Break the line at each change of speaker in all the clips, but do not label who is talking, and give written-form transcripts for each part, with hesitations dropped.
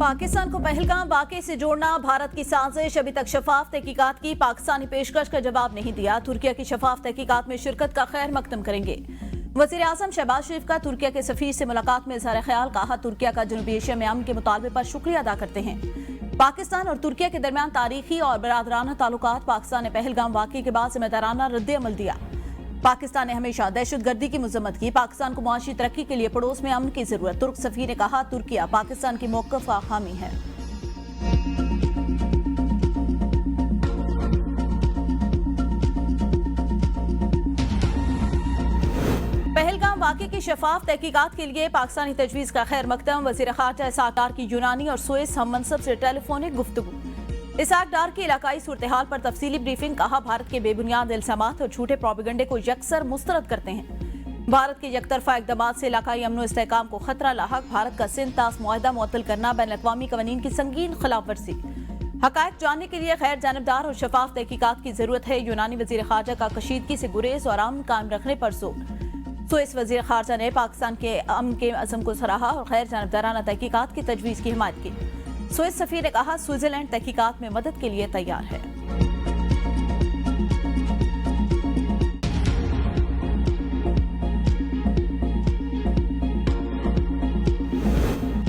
पाकिस्तान को पहलगाम वाकये से जोड़ना भारत की साजिश। अभी तक शफाफ तहकीकात की पाकिस्तानी पेशकश का जवाब नहीं दिया। तुर्किया की शफाफ तहकीकात में शिरकत का खैर मकदम करेंगे। वजीर आजम शहबाज शरीफ का तुर्किया के सफीर से मुलाकात में इजहार ख्याल। कहा, तुर्किया का जनूबी एशिया में अमन के मुतालबे पर शुक्रिया अदा करते हैं। पाकिस्तान और तुर्किया के दरमियान तारीखी और बरादराना ताल्लुकात। पाकिस्तान ने पहलगाम वाकये के बाद जिम्मेदाराना रद्द-ए-अमल दिया। पाकिस्तान ने हमेशा दहशतगर्दी की मजम्मत की। पाकिस्तान को मुआशी तरक्की के लिए पड़ोस में अमन की जरूरत। तुर्क सफीर ने कहा, तुर्किया पाकिस्तान की मौक़िफ़ का हामी है। पहलगाम वाकये की शफाफ तहकीकात के लिए पाकिस्तानी तजवीज़ का खैर मकदम। वज़ीर ख़ारजा इसहाक डार की यूनानी और स्विस हम मनसब से टेलीफोनिक गुफ्तगू। इसहाक डार की इलाकाई सूरत हाल पर तफसीली ब्रीफिंग। कहा, भारत के बेबुनियाद इल्जामात और झूठे प्रोपेगेंडे को यकसर मुस्तरद करते हैं। भारत के यकतरफा इक़दामात से इलाकाई अमन व इस्तेहकाम को खतरा लाहक। भारत का सिंध तास मुआहदा मुअत्तल करना बैनुल-अक़वामी क़वानीन की संगीन खिलाफ वर्जी। हक़ाइक़ जानने के लिए गैर जानबदार और शफाफ तहकीकात की जरूरत है। यूनानी वज़ीर ख़ारजा का कशीदगी से गुरेज और अमन कायम रखने पर जोर। स्विस वज़ीर ख़ारजा ने पाकिस्तान के अमन के अज़म को सराहा और गैर जानबदाराना तहकीकात की तजवीज़ की हिमायत की। स्विस सफ़ीर ने कहा, स्विट्जरलैंड तहकीकात में मदद के लिए तैयार है।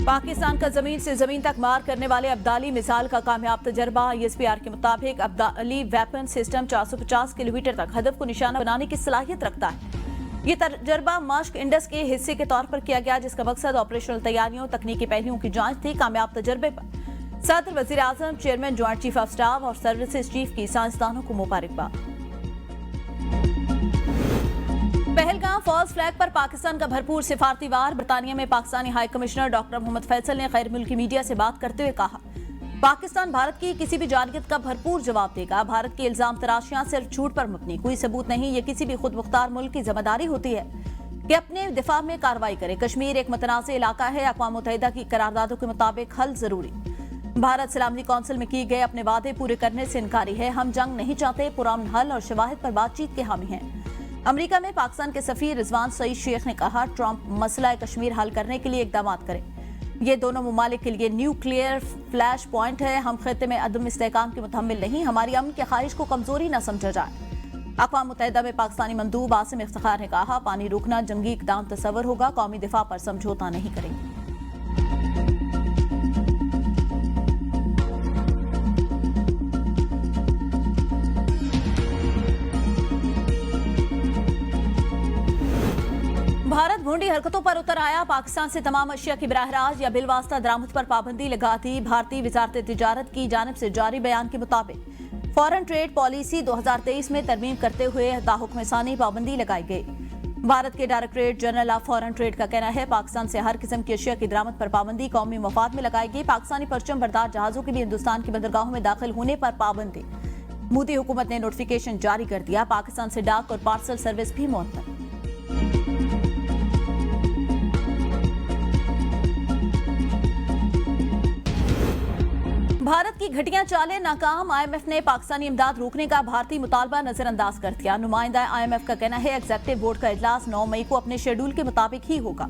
पाकिस्तान का जमीन से जमीन तक मार करने वाले अब्दाली मिसाइल का कामयाब तजर्बा। ISPR के मुताबिक अब्दाली वेपन सिस्टम 450 किलोमीटर तक हदफ को निशाना बनाने की सलाहियत रखता है। ये तजर्बा माश्क इंडस के हिस्से के तौर पर किया गया, जिसका मकसद ऑपरेशनल तैयारियों तकनीकी पहलुओं की जांच थी। कामयाब तजर्बे पर सदर, वज़ीर आज़म, chairman, joint chief of staff और सर्विसेज चीफ की साइंसदानों को मुबारकबाद। पहलगाम फॉल्स फ्लैग पर पाकिस्तान का भरपूर सिफारती वार। बरतानिया में Pakistani high commissioner doctor Mohammad Faisal ने गैर मुल्की मीडिया से बात करते हुए कहा, पाकिस्तान भारत की किसी भी जानियत का भरपूर जवाब देगा। भारत की इल्जाम तराशियां सिर्फ झूठ पर मबनी, कोई सबूत नहीं। ये किसी भी खुद मुख्तार मुल्क की जिम्मेदारी होती है कि अपने दिफा में कार्रवाई करे। कश्मीर एक मुतनाज़ इलाका है। अक़वाम मुत्तहिदा की करारदादों के मुताबिक हल जरूरी। भारत सलामती कौंसिल में किए गए अपने वादे पूरे करने से इनकारी है। हम जंग नहीं चाहते, पुरअमन हल और शवाहिद पर बातचीत के हामी हैं। अमरीका में पाकिस्तान के सफीर रिजवान सईद शेख ने कहा, ट्रंप मसला कश्मीर हल करने के लिए इकदाम करें। ये दोनों ममालिक के लिए न्यूक्लियर फ्लैश पॉइंट है। हम खित्ते में अदम इस्तेहकाम के मुतहम्मिल नहीं। हमारी अमन की ख्वाहिश को कमजोरी न समझा जाए। अक़वाम मुत्तहिदा में पाकिस्तानी मंदूब आसिम इफ्तिखार ने कहा, पानी रोकना जंगी इक़दाम तस्वर होगा, कौमी दिफा पर समझौता नहीं करेंगे। भारत भोंडी हरकतों पर उतर आया। पाकिस्तान से तमाम अशिया की बराहराज या बिलवास्ता दरामद पर पाबंदी लगा दी। भारतीय वजारत तिजारत की जानिब से जारी बयान के मुताबिक फॉरेन ट्रेड पॉलिसी 2023 में तरमीम करते हुए ताहुक्मसानी पाबंदी लगाई गई। भारत के directorate general of foreign trade का कहना है, पाकिस्तान से हर किस्म की अशिया की दरामद पर पाबंदी कौमी मफाद में लगाई गई। पाकिस्तानी परचम बरदार जहाजों की भी हिंदुस्तान की बंदरगाहों में दाखिल होने पर पाबंदी। मोदी हुकूमत ने नोटिफिकेशन जारी कर दिया। पाकिस्तान से डाक और पार्सल सर्विस भी मुअत्तल। भारत की घटिया चालें नाकाम। IMF ने पाकिस्तानी इमदाद रोकने का भारतीय मुतालबा नजरअंदाज कर दिया। नुमाइंदा IMF का कहना है, एग्जीक्यूटिव बोर्ड का इजलास 9 मई को अपने शेड्यूल के मुताबिक ही होगा।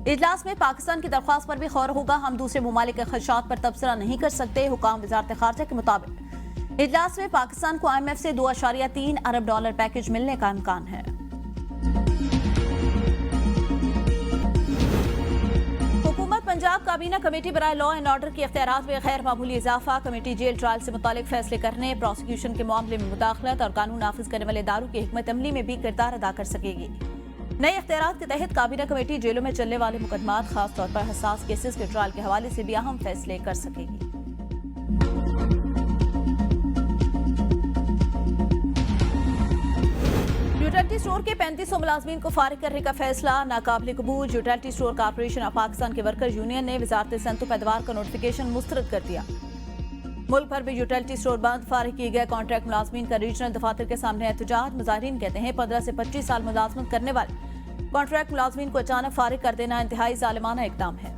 इजलास में पाकिस्तान की दरख्वास्त पर भी गौर होगा। हम दूसरे ममालिक के खदशात पर तबसरा नहीं कर सकते। हुकाम वजारत खारजा के मुताबिक इजलास में पाकिस्तान को IMF से $2.3 अरब पैकेज मिलने का इम्कान है। पंजाब काबीना कमेटी बराए लॉ एंड ऑर्डर के इख्तियारात में गैर मामूली इजाफा। कमेटी जेल ट्रायल से मुतालिक फैसले करने, प्रोसिक्यूशन के मामले में मुदाखलत और कानून नाफिज करने वाले इदारों की हिकमत अमली में भी किरदार अदा कर सकेगी। नए इख्तियारात के तहत काबीना कमेटी जेलों में चलने वाले मुकदमात, खासतौर पर हसास केसेस के ट्रायल के हवाले से भी अहम फैसले कर सकेगी। यूटिलिटी स्टोर के 3500 मुलाजमीन को फारिग करने का फैसला नाकाबिल कबूल। Utility store corporation of Pakistan के वर्कर यूनियन ने वजारत सनअत व पैदावार का नोटिफिकेशन मुस्तरद कर दिया। मुल्क भर में यूटिलिटी स्टोर बंद। फारिग किए गए कॉन्ट्रैक्ट मुलाजमीन का रीजनल दफातर के सामने एहतजाज। मुजाहिरीन कहते हैं, 15 से 25 साल मुलाजमत करने वाले कॉन्ट्रैक्ट मुलाजमीन को अचानक फारिग कर देना इंतहाई जालिमाना इकदाम है।